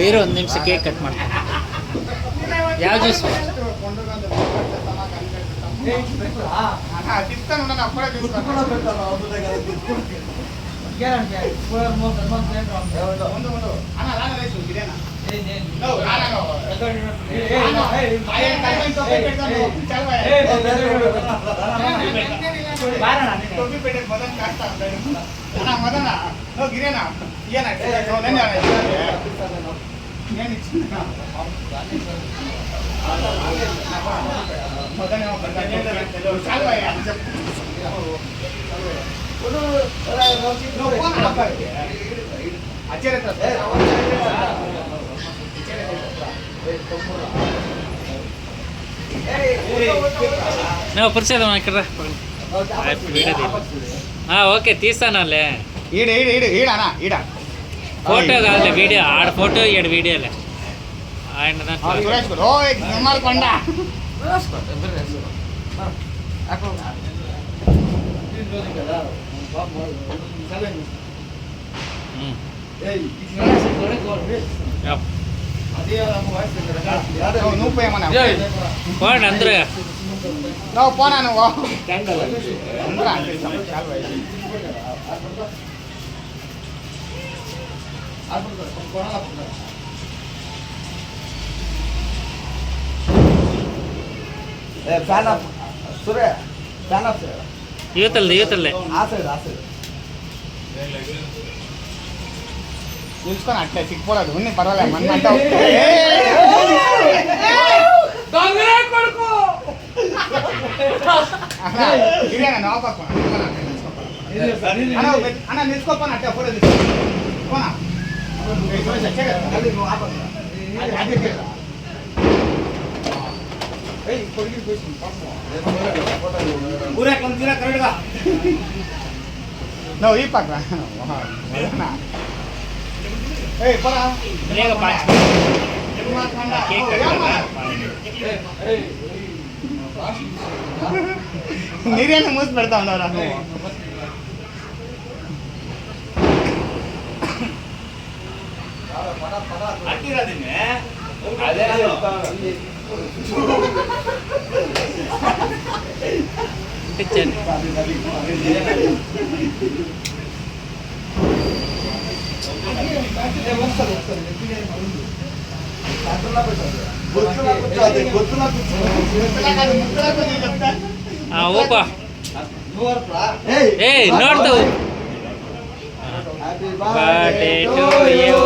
ಇರು ಒಂದು ನಿಮಿಷ ಕೇಕ್ ಕಟ್ ಮಾಡ್ತೀನಿ. ಯಾವ ಜ್ಯೂಸ್? పరిచయం ఇక్కడ ఓకే తీస్తానులే. ఫోటో కాదులే వీడియో. ఆడ ఫోటో ఈడ వీడియోలే. ఆయన పోండి అందరూ. పోనా నువ్వు యువతలే చూసుకొని అట్లా సిక్కిపోలేదు. ఉన్ని పర్వాలేదు. మన అన్న నిలుచుకోపోనా అట్టే ఫోటో తీసుకోనా. నువ్వు ఈ పక్క నీరేనా మూసి పెడతా ఉన్నారా నువ్వు? ఓపా ನೋಡ್ತು. Birthday to you,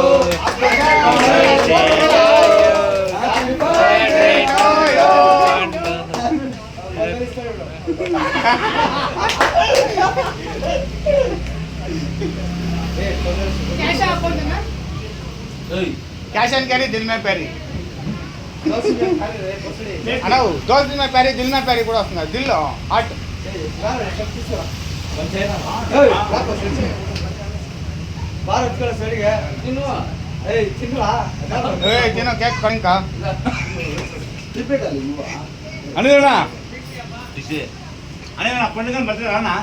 cash and carry दिल में पैरी अना दोस्त में पैरी दिल में पैरी కూడా వస్తుంది. దిల్ హార్ట్ తినో కేక్ కనుక అనినా అనినా పండుగ బర్త్డే రానా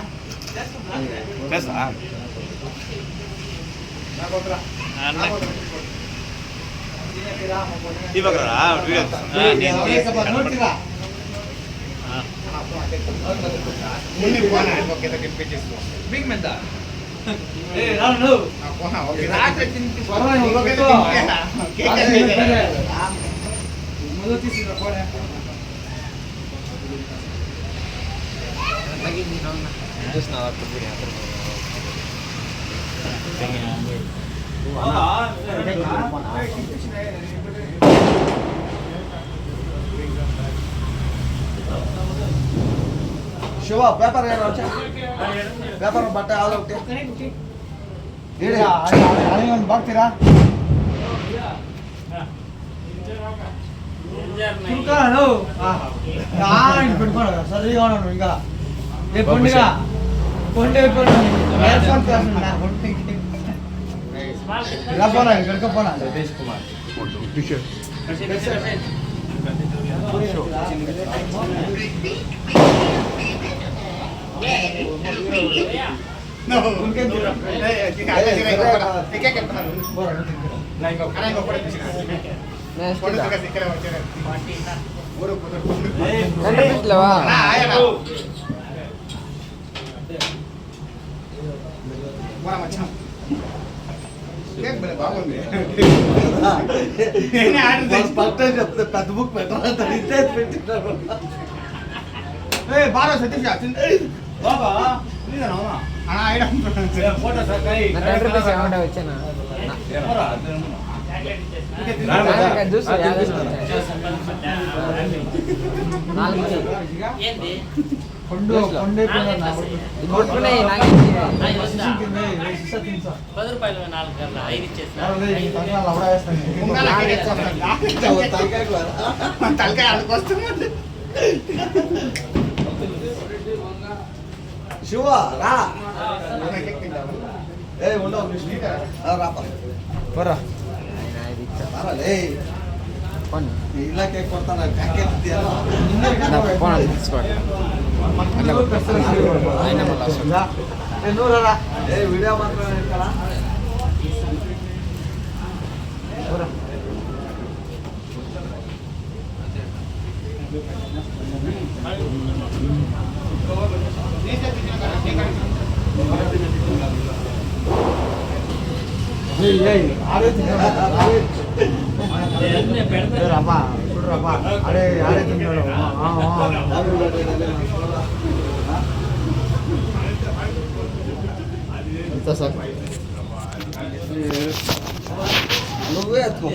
ఇవ్వరా ಶಿವ ಪೇಪರ್ ಏನು ಪೇಪರ್ ಬಟ್ಟೆ ಯಾವ್ದು ಹೇಳಿ ಒಂದು ಬಾಗ್ತೀರಾ పెట్టుకోను సరిగా ఉన్నాను ఇంకా ఏ పండుగ పోనా ఇక్కడికి పోనా సతీష్ కుమార్ బాగుంది చెప్తే పెద్ద బుక్ పెట్టాలి పెట్టినారు బాగా సతీష్ బాబా వచ్చానా తలకాయ అడుకొస్తుంది శివ రా ఏ ఉండవు రాపరా ఇలా కేక్ కొడతాను ఏ వీడియో మాత్రం కదా రబ్బా చూడు రబ్బా అడే ఆడే తిన్నాడు సార్ నువ్వే ఎత్తుకో